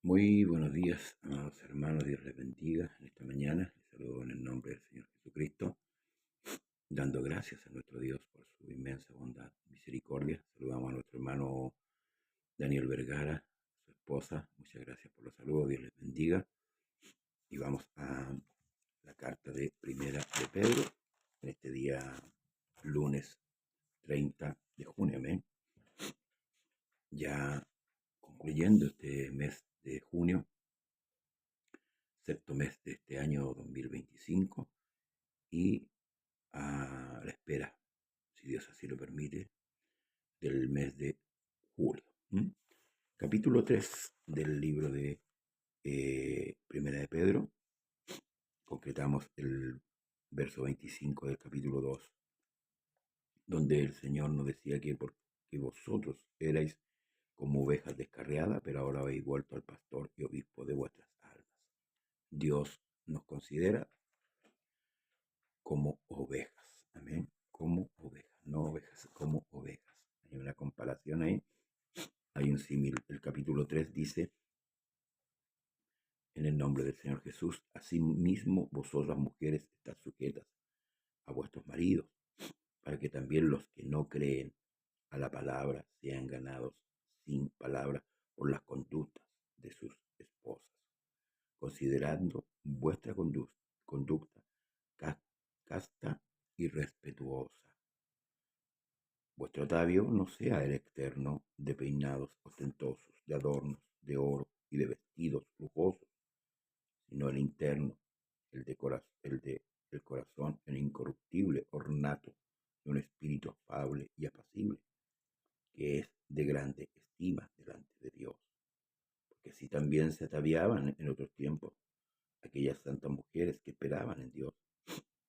Muy buenos días, amados hermanos, Dios les bendiga en esta mañana. Les saludo en el nombre del Señor Jesucristo, dando gracias a nuestro Dios por su inmensa bondad y misericordia. Saludamos a nuestro hermano Daniel Vergara, su esposa. Muchas gracias por los saludos, Dios les bendiga. Y vamos a la carta de Primera de Pedro, en este día lunes 30 de junio, amén. Ya concluyendo este mes de junio, sexto mes de este año 2025, y a la espera, si Dios así lo permite, del mes de julio. Capítulo 3 del libro de Primera de Pedro. Concretamos el verso 25 del capítulo 2, donde el Señor nos decía que porque vosotros erais como ovejas descarriadas, pero ahora habéis vuelto al pastor y obispo de vuestras almas. Dios nos considera como ovejas, amén, como ovejas, no ovejas, como ovejas. Hay una comparación ahí, hay un símil. El capítulo 3 dice, en el nombre del Señor Jesús, asimismo vosotras mujeres estad sujetas a vuestros maridos, para que también los que no creen a la palabra sean ganados sin palabra por las conductas de sus esposas, considerando vuestra conducta casta y respetuosa. Vuestro atavio no sea el externo de peinados ostentosos, de adornos, de oro y de vestidos lujosos, sino el interno, el corazón, el incorruptible ornato de un espíritu afable y apacible, que es de grande estima delante de Dios. Porque así también se ataviaban en otros tiempos aquellas santas mujeres que esperaban en Dios,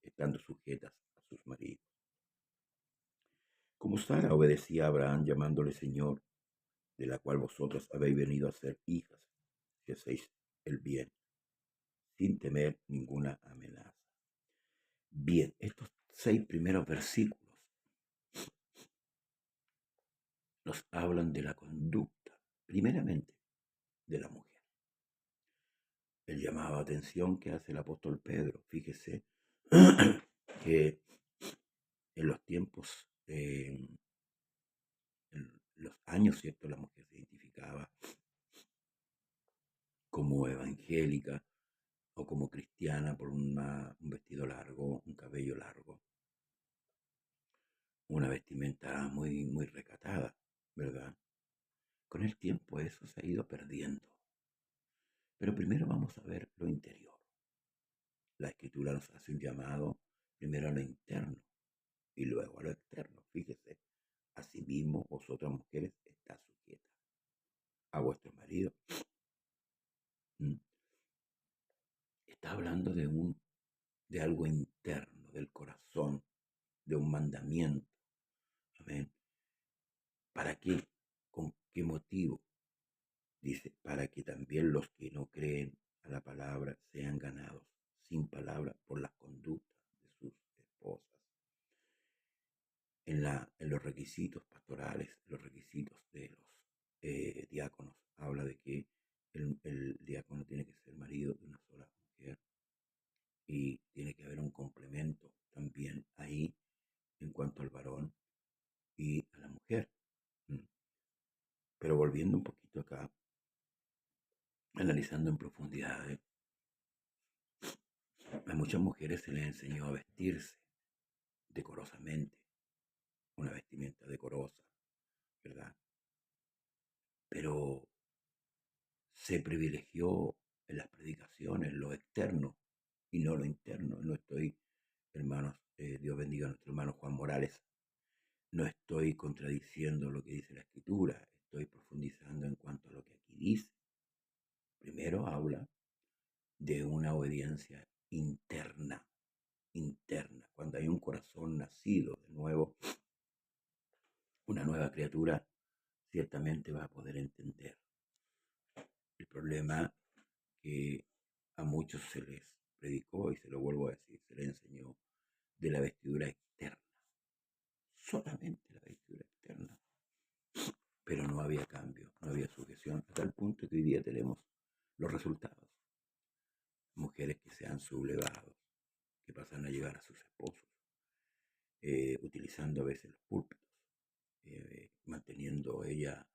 estando sujetas a sus maridos. Como Sara obedecía a Abraham llamándole Señor, de la cual vosotros habéis venido a ser hijas, si hacéis el bien, sin temer ninguna amenaza. Bien, estos 6 primeros versículos nos hablan de la conducta, primeramente, de la mujer. El llamado a atención que hace el apóstol Pedro, fíjese que en los tiempos, en los años, ¿cierto? La mujer se identificaba como evangélica o como cristiana por un vestido largo, un cabello largo, una vestimenta muy, muy recatada, ¿verdad? Con el tiempo eso se ha ido perdiendo. Pero primero vamos a ver lo interior. La escritura nos hace un llamado primero a lo interno y luego a lo externo. Fíjese, asimismo vosotras mujeres estáis sujetas a vuestro marido. Está hablando de algo interno, del corazón, de un mandamiento. Amén. ¿Para qué? ¿Con qué motivo? Dice, para que también los que no creen a la palabra sean ganados sin palabra por las conductas de sus esposas. En los requisitos pastorales, los requisitos de los diáconos, habla de que el diácono tiene que ser marido de una sola mujer y tiene que haber un complemento también ahí en cuanto al varón y a la mujer. Pero volviendo un poquito acá, analizando en profundidad, a muchas mujeres se les enseñó a vestirse decorosamente, una vestimenta decorosa, ¿verdad? Pero se privilegió en las predicaciones lo externo y no lo interno. No estoy, hermanos, Dios bendiga a nuestro hermano Juan Morales, no estoy contradiciendo lo que dice la Escritura, estoy profundizando en cuanto a lo que aquí dice. Primero habla de una obediencia interna, cuando hay un corazón nacido de nuevo, una nueva criatura, ciertamente va a poder entender. El problema que a muchos se les predicó, y se lo vuelvo a decir, se les enseñó de la vestidura externa, solamente la vestidura externa, pero no había cambio, no había sujeción, a tal punto que hoy día tenemos los resultados. Mujeres que se han sublevado, que pasan a llegar a sus esposos, utilizando a veces los púlpitos, manteniendo ella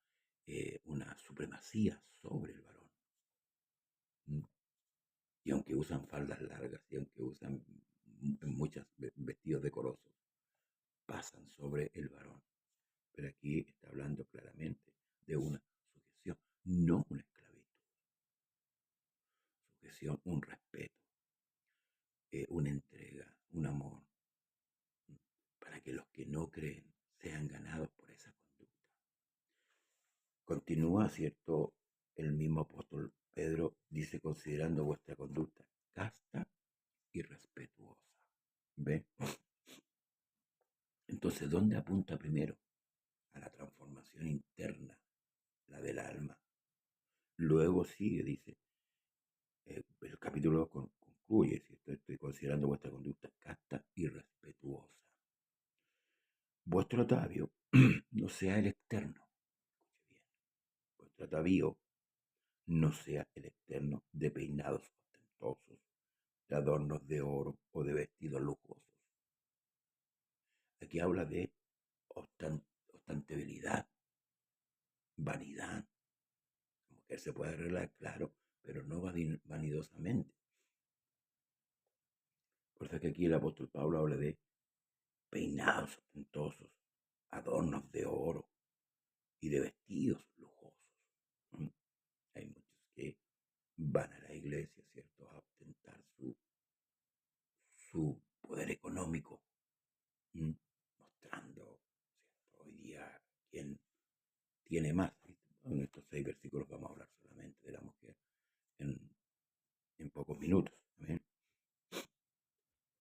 una supremacía sobre el varón. ¿Mm? Y aunque usan faldas largas y aunque usan muchos vestidos decorosos, pasan sobre el varón. Pero aquí está hablando claramente de una sujeción, no una esclavitud. Sujeción, un respeto, una entrega, un amor, para que los que no creen sean ganados por esa conducta. Continúa, ¿cierto? El mismo apóstol Pedro dice, considerando vuestra conducta casta y respetuosa. ¿Ve? Entonces, ¿dónde apunta primero? A la transformación interna, la del alma. Luego sigue, dice, el capítulo concluye, ¿cierto? Estoy considerando vuestra conducta casta y respetuosa. Vuestro atavío no sea el externo. Escuche bien. Vuestro atavío no sea el externo de peinados ostentosos, de adornos de oro o de vestidos lujosos. Aquí habla de ostentabilidad, vanidad. La mujer se puede arreglar, claro, pero no vanidosamente. Por eso es que aquí el apóstol Pablo habla de peinados ostentosos, adornos de oro y de vestidos lujosos. ¿Mm? Hay muchos que van a la iglesia, ¿cierto?, a ostentar su poder económico, mostrando, ¿cierto?, hoy día quién tiene más. En estos 6 versículos vamos a hablar solamente de la mujer en pocos minutos. ¿Amén?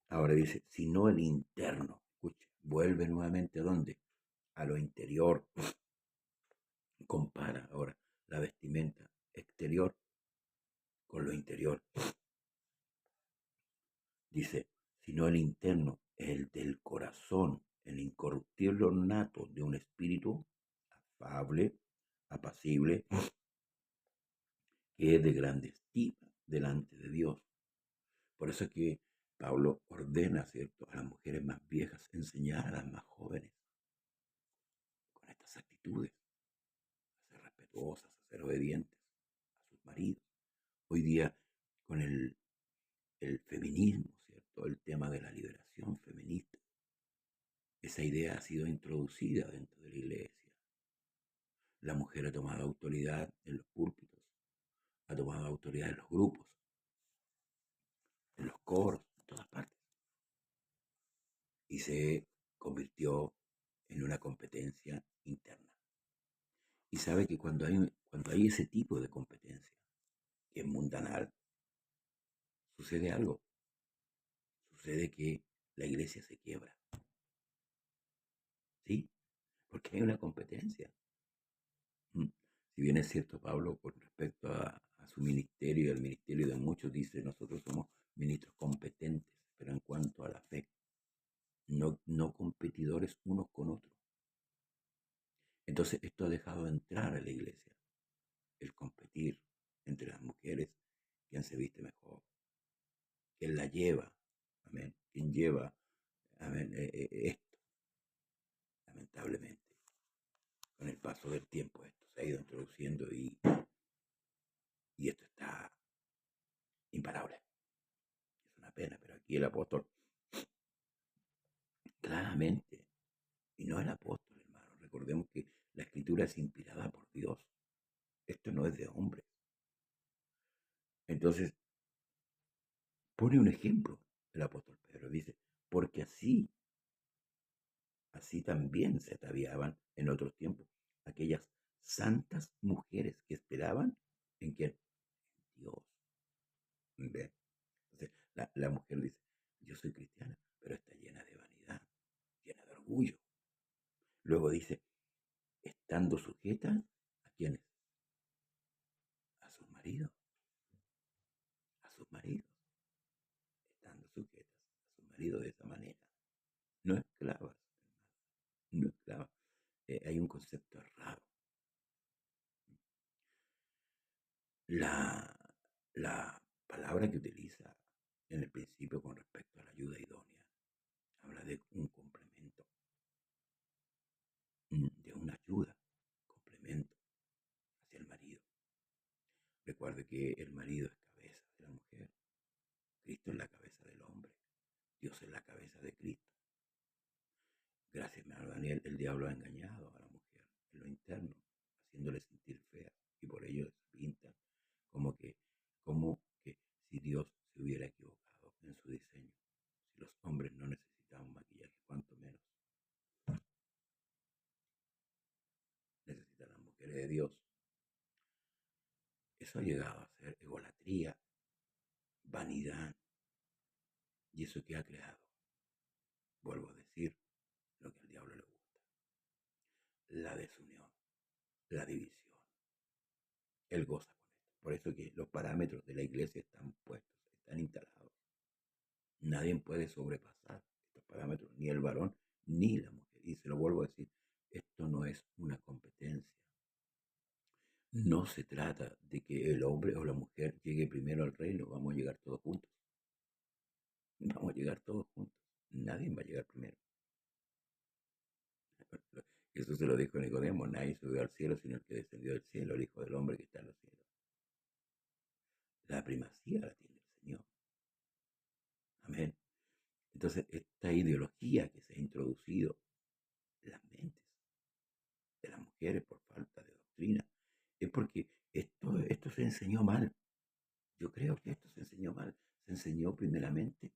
Ahora dice, sino el interno. Escuche, vuelve nuevamente ¿a dónde? A lo interior. Compara ahora la vestimenta exterior con lo interior. Dice, sino el interno, el del corazón, el incorruptible ornato de un espíritu afable, apacible, que es de grande estima delante de Dios. Por eso es que Pablo ordena, ¿cierto?, a las mujeres más viejas enseñar a las más jóvenes con estas actitudes, a ser respetuosas, a ser obedientes a sus maridos. Hoy día, con el feminismo, ¿cierto?, el tema de la liberación feminista, esa idea ha sido introducida dentro de la iglesia. La mujer ha tomado autoridad en los púlpitos, ha tomado autoridad en los grupos, en los coros, en todas partes. Y se convirtió en una competencia interna. Y sabe que cuando hay ese tipo de competencia, que es mundanal, sucede algo. Sucede que la iglesia se quiebra. ¿Sí? Porque hay una competencia. Si bien es cierto, Pablo, con respecto a su ministerio y al ministerio de muchos, dice, nosotros somos ministros competentes, pero en cuanto a la fe, no competidores unos con otros. Entonces, esto ha dejado de entrar a la iglesia, el competir entre las mujeres, quién se viste mejor, quién la lleva, amén, quién lleva, amén, esto, lamentablemente. Con el paso del tiempo esto se ha ido introduciendo y esto está imparable. Es una pena, pero aquí el apóstol claramente, y no el apóstol, hermano, recordemos que la escritura es inspirada por Dios. Esto no es de hombres. Entonces, pone un ejemplo el apóstol Pedro. Dice, porque así también se ataviaban en otros tiempos aquellas santas mujeres que esperaban en quién, Dios. ¿Ve? Entonces, la mujer dice, yo soy cristiana, pero está llena de vanidad, llena de orgullo. Luego dice, estando sujetas a quiénes, a sus maridos, estando sujetas a sus maridos de esa manera, no esclavas, no esclavas. Hay un concepto errado. La palabra que utiliza en el principio con respecto a la ayuda idónea habla de un complemento, de una ayuda, complemento hacia el marido. Recuerde que el marido es cabeza de la mujer, Cristo es la cabeza del hombre, Dios es la cabeza de Cristo. Gracias, mi hermano Daniel, el diablo ha engañado a la mujer en lo interno, haciéndole sentir fea, y por ello se pinta como que si Dios se hubiera equivocado en su diseño. Si los hombres no necesitaban maquillaje, cuanto menos necesitan las mujeres de Dios. Eso ha llegado a ser egolatría, vanidad, y eso que ha creado, vuelvo a decir, lo que al diablo le gusta: la desunión, la división. Él goza con esto. Por eso que los parámetros de la iglesia están puestos, están instalados. Nadie puede sobrepasar estos parámetros, ni el varón ni la mujer. Y se lo vuelvo a decir, esto no es una competencia. No se trata de que el hombre o la mujer llegue primero al reino. Vamos a llegar todos juntos. Vamos a llegar todos juntos. Nadie va a llegar primero. Eso se lo dijo Nicodemo: nadie subió al cielo sino el que descendió del cielo, el Hijo del Hombre que está en los cielos. La primacía la tiene el Señor. Amén. Entonces, esta ideología que se ha introducido en las mentes de las mujeres por falta de doctrina es porque esto se enseñó mal. Yo creo que esto se enseñó mal. Se enseñó primeramente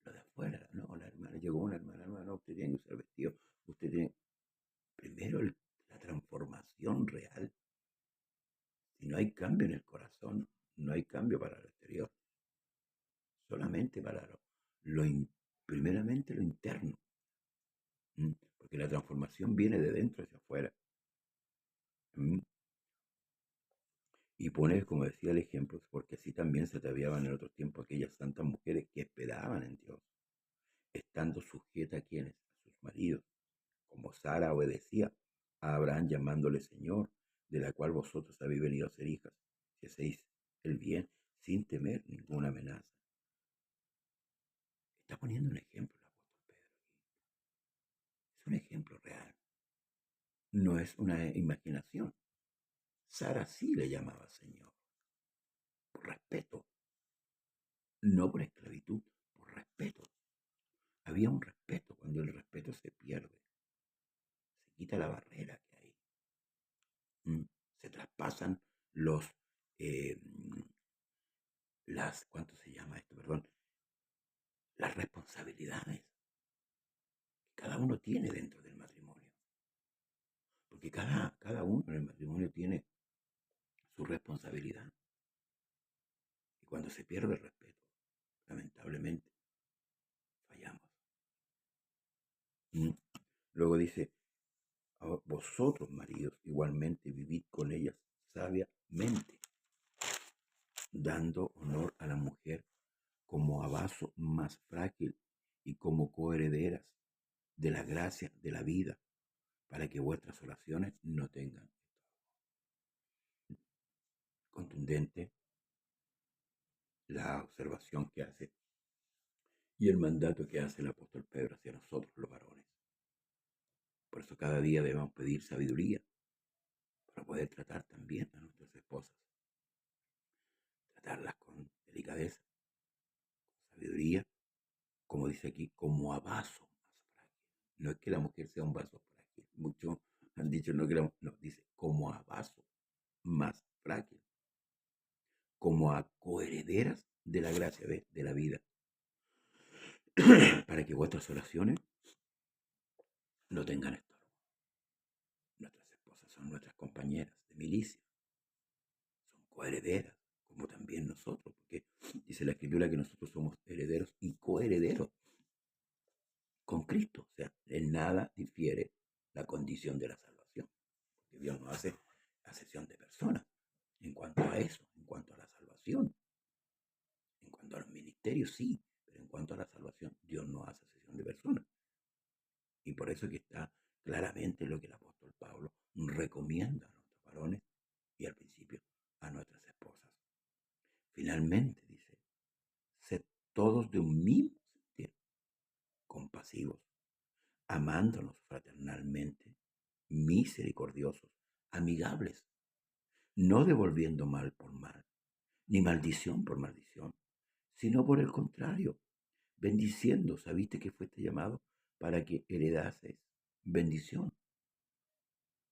lo de afuera, ¿no? La hermana, llegó una hermana, no, usted tiene que usar vestido, usted tiene primero la transformación real. Si no hay cambio en el corazón, no hay cambio para lo exterior, solamente para primeramente lo interno. Porque la transformación viene de dentro hacia afuera. Y pone, como decía el ejemplo, porque así también se ataviaban en otros tiempos aquellas santas mujeres que esperaban en Dios, estando sujetas a quienes, a sus maridos, como Sara obedecía a Abraham llamándole Señor, de la cual vosotros habéis venido a ser hijas, si hacéis el bien sin temer ninguna amenaza. Está poniendo un ejemplo el apóstol Pedro aquí. Es un ejemplo real. No es una imaginación. Sara sí le llamaba Señor, por respeto, no por esclavitud, por respeto. Había un respeto. Cuando el respeto se pierde, se quita la barrera que hay. Se traspasan los, eh, ¿cuánto se llama esto? Perdón, las responsabilidades que cada uno tiene dentro del matrimonio. Porque cada uno en el matrimonio tiene su responsabilidad. Y cuando se pierde el respeto, lamentablemente, fallamos. Luego dice: vosotros, maridos, igualmente vivid con ellas sabiamente, dando honor a la mujer como a vaso más frágil y como coherederas de la gracia de la vida, para que vuestras oraciones no tengan contundente la observación que hace y el mandato que hace el apóstol Pedro hacia nosotros los varones. Por eso cada día debemos pedir sabiduría para poder tratar también a nuestras esposas, tratarlas con delicadeza, con sabiduría, como dice aquí, como a vaso más frágil. No es que la mujer sea un vaso frágil. Muchos han dicho no que no, dice como a vaso más frágil, como a coherederas de la gracia de la vida, para que vuestras oraciones no tengan estorbo. Nuestras esposas son nuestras compañeras de milicia, son coherederas, como también nosotros, porque dice la Escritura que nosotros somos herederos y coherederos con Cristo. O sea, en nada difiere la condición de la salvación, porque Dios no hace acepción de personas en cuanto a eso, en cuanto a la salvación. En cuanto a los ministerios, sí, pero en cuanto a la salvación, Dios no hace acepción de personas. Y por eso que está claramente lo que el apóstol Pablo recomienda a nuestros varones y al principio a nuestras esposas. Finalmente, dice, sed todos de un mismo sentir, compasivos, amándonos fraternalmente, misericordiosos, amigables, no devolviendo mal por mal, ni maldición por maldición, sino por el contrario, bendiciendo. ¿Sabiste que fuiste llamado para que heredases bendición?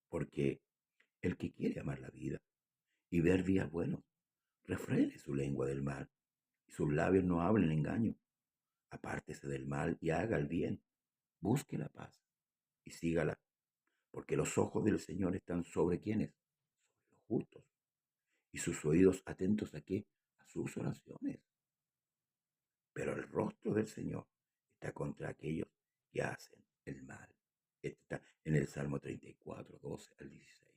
Porque el que quiere amar la vida y ver días buenos, refrene su lengua del mal y sus labios no hablen engaño. Apártese del mal y haga el bien. Busque la paz y sígala, porque los ojos del Señor están sobre quienes, sobre los justos, y sus oídos atentos a qué, a sus oraciones. Pero el rostro del Señor está contra aquellos que hacen el mal. Esto está en el Salmo 34, 12 al 16.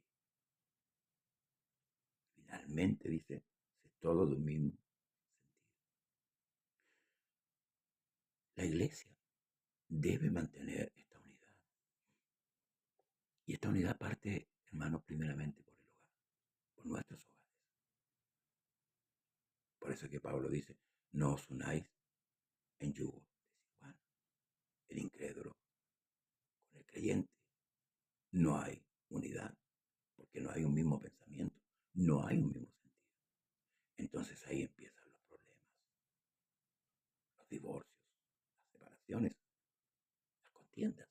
Finalmente dice, es todo de un mismo sentido. La iglesia debe mantener esta unidad. Y esta unidad parte, hermanos, primeramente por el hogar, por nuestros hogares. Por eso que Pablo dice, no os unáis en yugo desigual. El incrédulo con el creyente. No hay unidad, porque no hay un mismo pensamiento, no hay un mismo sentido. Entonces ahí empiezan los problemas, los divorcios, las separaciones, las contiendas,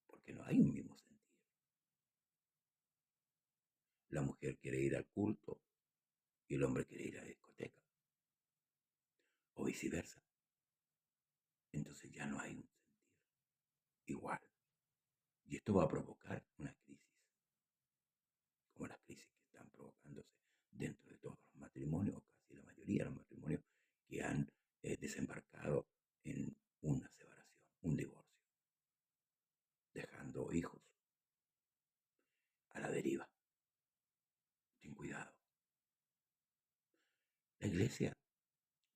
porque no hay un mismo sentido. La mujer quiere ir al culto y el hombre quiere ir a la discoteca, o viceversa. Entonces ya no hay un sentido igual. Y esto va a provocar una crisis, como las crisis que están provocándose dentro de todos los matrimonios, o casi la mayoría de los matrimonios que han desembarcado en una separación, un divorcio, dejando hijos a la deriva, sin cuidado. La iglesia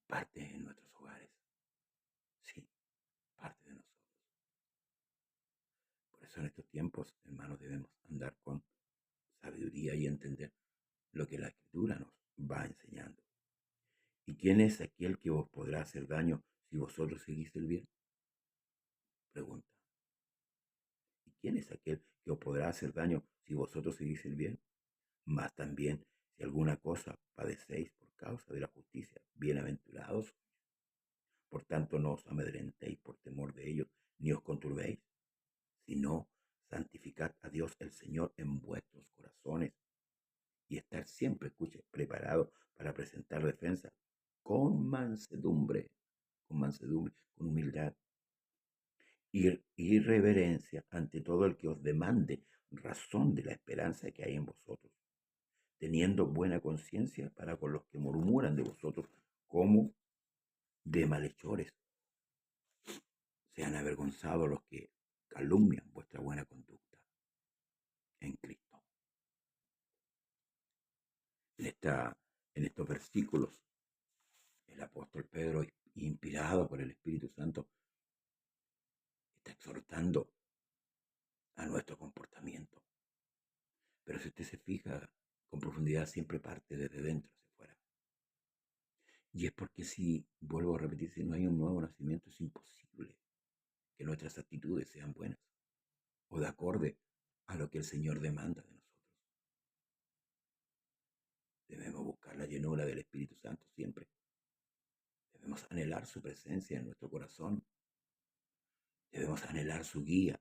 parte en nuestros hogares, sí, parte de nosotros. Por eso en estos tiempos, hermanos, debemos andar con sabiduría y entender lo que la Escritura nos va enseñando. ¿Y quién es aquel que os podrá hacer daño si vosotros seguís el bien? Pregunta. ¿Y quién es aquel que os podrá hacer daño si vosotros seguís el bien? Mas también, si alguna cosa padecéis por causa de la justicia, bienaventurados. Por tanto, no os amedrentéis por temor de ellos, ni os conturbéis, sino santificad a Dios el Señor en vuestros corazones y estar siempre, escuche, preparado para presentar defensa con mansedumbre, con humildad y reverencia ante todo el que os demande razón de la esperanza que hay en vosotros, teniendo buena conciencia para con los que murmuran de vosotros como de malhechores. Sean avergonzados los que calumnian vuestra buena conducta en Cristo. En estos versículos, el apóstol Pedro, inspirado por el Espíritu Santo, está exhortando a nuestro comportamiento. Pero si usted se fija con profundidad, siempre parte desde dentro hacia afuera. Y es porque si, vuelvo a repetir, si no hay un nuevo nacimiento, es imposible que nuestras actitudes sean buenas o de acorde a lo que el Señor demanda de nosotros. Debemos buscar la llenura del Espíritu Santo siempre. Debemos anhelar su presencia en nuestro corazón. Debemos anhelar su guía,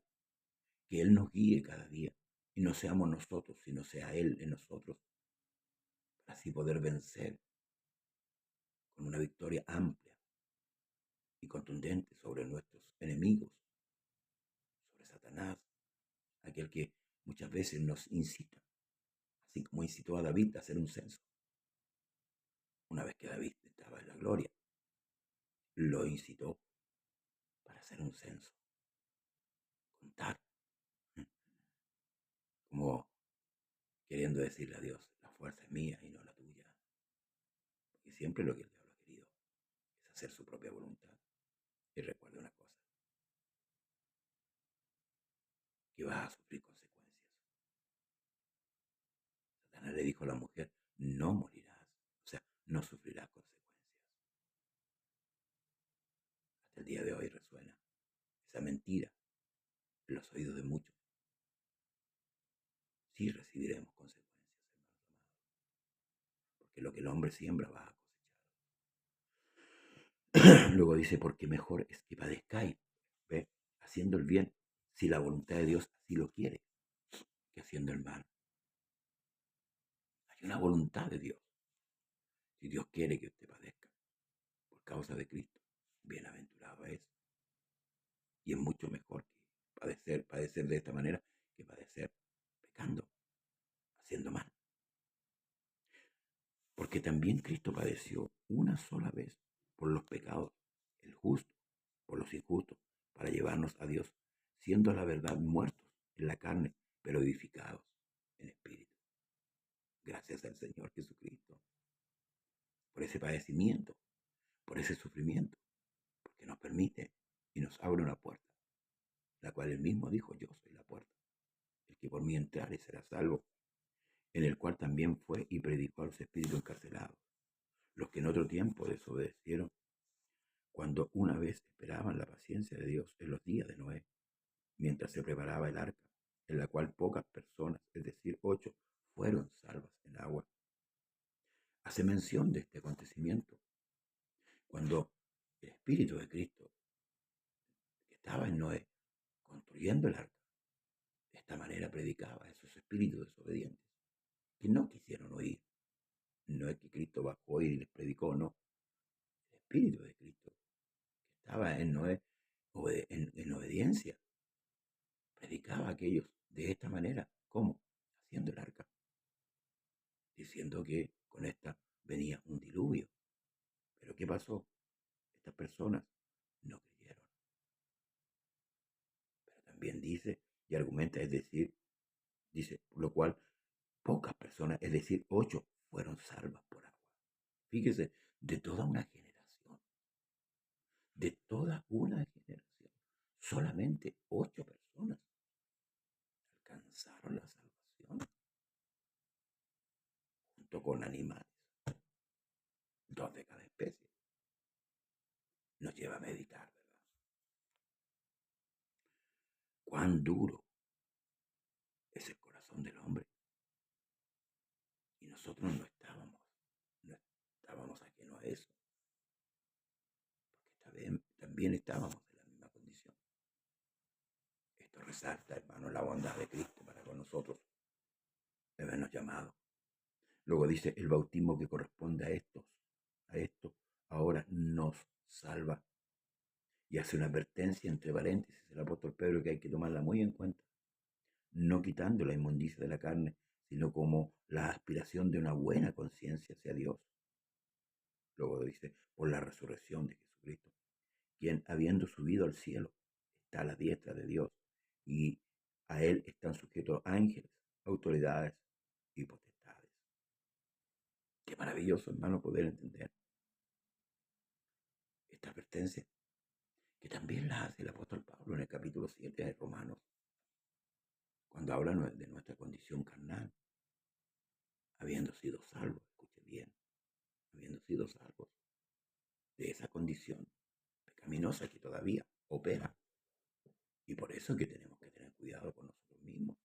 que Él nos guíe cada día y no seamos nosotros, sino sea Él en nosotros, para así poder vencer con una victoria amplia y contundente sobre nuestros enemigos, sobre Satanás, aquel que muchas veces nos incita, así como incitó a David a hacer un censo. Una vez que David estaba en la gloria, lo incitó para hacer un censo, contar, como queriendo decirle a Dios, la fuerza es mía y no la tuya. Porque siempre lo que el diablo ha querido es hacer su propia voluntad. Y recuerda una cosa, que vas a sufrir consecuencias. Satanás le dijo a la mujer, no morirás. O sea, no sufrirás consecuencias. Hasta el día de hoy resuena esa mentira en los oídos de muchos. Sí recibiremos consecuencias, hermanos amados, porque lo que el hombre siembra va a cosechar. Luego dice, porque mejor es que padezcáis, ¿ve? Haciendo el bien, si la voluntad de Dios así lo quiere, que haciendo el mal. Hay una voluntad de Dios. Si Dios quiere que usted padezca por causa de Cristo, bienaventurado es. Y es mucho mejor que padecer de esta manera que padecer pecando, haciendo mal. Porque también Cristo padeció una sola vez por los pecados, el justo por los injustos, para llevarnos a Dios, siendo la verdad muertos en la carne, pero edificados en espíritu. Gracias al Señor Jesucristo por ese padecimiento, por ese sufrimiento, porque nos permite y nos abre una puerta, la cual él mismo dijo, yo soy la puerta. El que por mí entrare será salvo, en el cual también fue y predicó a los espíritus encarcelados, los que en otro tiempo desobedecieron, cuando una vez esperaban la paciencia de Dios en los días de Noé, mientras se preparaba el arca, en la cual pocas personas, es decir, 8, fueron salvas en agua. Hace mención de este acontecimiento cuando el Espíritu de Cristo, que estaba en Noé, construyendo el arca, de esta manera predicaba a esos espíritus desobedientes, que no quisieron oír. No es que Cristo bajó y les predicó, no. El Espíritu de Cristo, que estaba en Noé, en obediencia, predicaba a aquellos de esta manera. ¿Cómo? Haciendo el arca, diciendo que con esta venía un diluvio. Pero ¿qué pasó? Estas personas no creyeron. Pero también dice y argumenta, es decir, dice, por lo cual pocas personas, es decir, 8, fueron salvas por agua. Fíjese, de toda una generación, solamente 8 personas alcanzaron la salvación, junto con animales, 2 de cada especie. Nos lleva a meditar, ¿verdad? Cuán duro es el corazón del hombre. Y nosotros no estábamos ajenos a eso, porque también estábamos en la misma condición. Esto resalta, hermano, la bondad de Cristo para con nosotros, de habernos llamado. Luego dice, el bautismo que corresponde a esto, ahora nos salva. Y hace una advertencia entre paréntesis el apóstol Pedro que hay que tomarla muy en cuenta, no quitando la inmundicia de la carne, sino como la aspiración de una buena conciencia hacia Dios. Luego dice, por la resurrección de Jesucristo, quien habiendo subido al cielo está a la diestra de Dios, y a él están sujetos ángeles, autoridades y potestades. Qué maravilloso, hermano, poder entender esta advertencia, que también la hace el apóstol Pablo en el capítulo 7 de Romanos, cuando habla de nuestra condición carnal, habiendo sido salvos, escuche bien, habiendo sido salvos de esa condición pecaminosa que todavía opera. Y por eso es que tenemos que tener cuidado con nosotros mismos.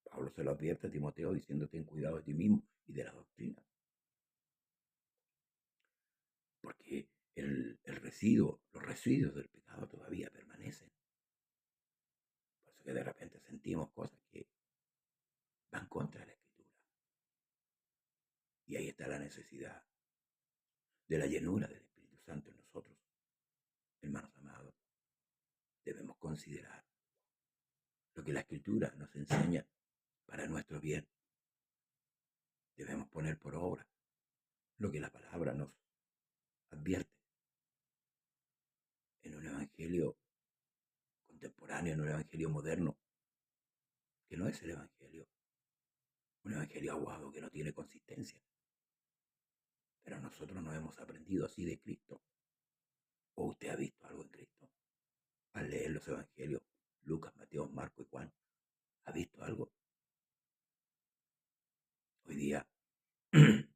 Pablo se lo advierte a Timoteo diciendo, ten cuidado de ti mismo y de la doctrina. Porque los residuos del pecado todavía permanecen. Por eso que de repente sentimos cosas que van contra la Escritura. Y ahí está la necesidad de la llenura del Espíritu Santo en nosotros. Hermanos amados, debemos considerar lo que la Escritura nos enseña para nuestro bien. Debemos poner por obra lo que la palabra nos advierte en un evangelio contemporáneo, en un evangelio moderno, que no es el evangelio, un evangelio aguado que no tiene consistencia. Pero nosotros no hemos aprendido así de Cristo. ¿O usted ha visto algo en Cristo? Al leer los evangelios, Lucas, Mateo, Marco y Juan, ¿ha visto algo? Hoy día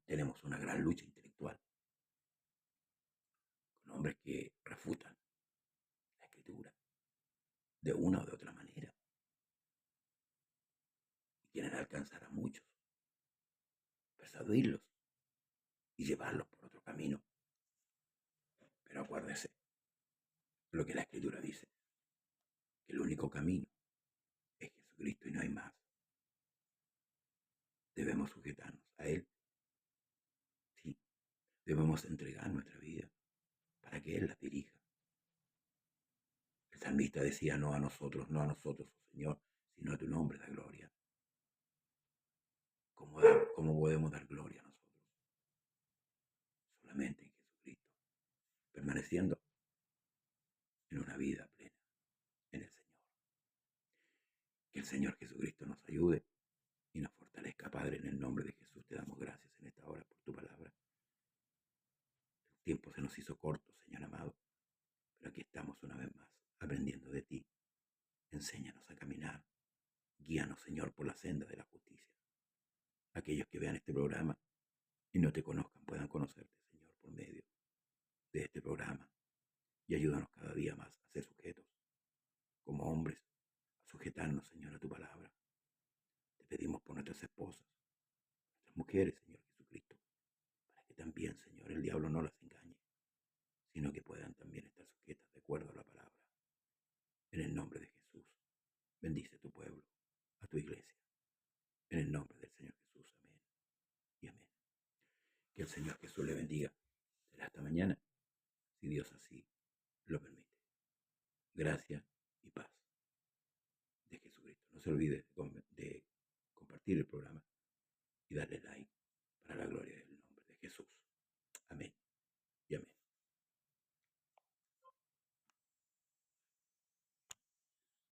tenemos una gran lucha intelectual disuadirlos y llevarlos por otro camino. Pero acuérdese lo que la Escritura dice, que el único camino es Jesucristo y no hay más. Debemos sujetarnos a Él. Sí, debemos entregar nuestra vida para que Él la dirija. El salmista decía, no a nosotros, oh Señor, sino a tu nombre da gloria. ¿Cómo podemos dar gloria a nosotros? Solamente en Jesucristo, permaneciendo en una vida plena en el Señor. Que el Señor Jesucristo nos ayude y nos fortalezca, Padre, en el nombre de Jesús. Te damos gracias en esta hora por tu palabra. El tiempo se nos hizo corto, Señor amado, pero aquí estamos una vez más, aprendiendo de ti. Enséñanos a caminar. Guíanos, Señor, por la senda de la justicia. Aquellos que vean este programa y no te conozcan puedan conocerte, Señor, por medio de este programa. Y ayúdanos cada día más a ser sujetos, como hombres, a sujetarnos, Señor, a tu palabra. Te pedimos por nuestras esposas, nuestras mujeres, Señor Jesucristo, para que también, Señor, el diablo no las engañe, sino que puedan también estar sujetas de acuerdo a la palabra. En el nombre de Jesús, bendice a tu pueblo, a tu iglesia. En el nombre del Señor Jesús, amén y amén. Que el Señor Jesús le bendiga. Será hasta mañana, si Dios así lo permite. Gracia y paz de Jesucristo. No se olvide de compartir el programa y darle like para la gloria de Dios.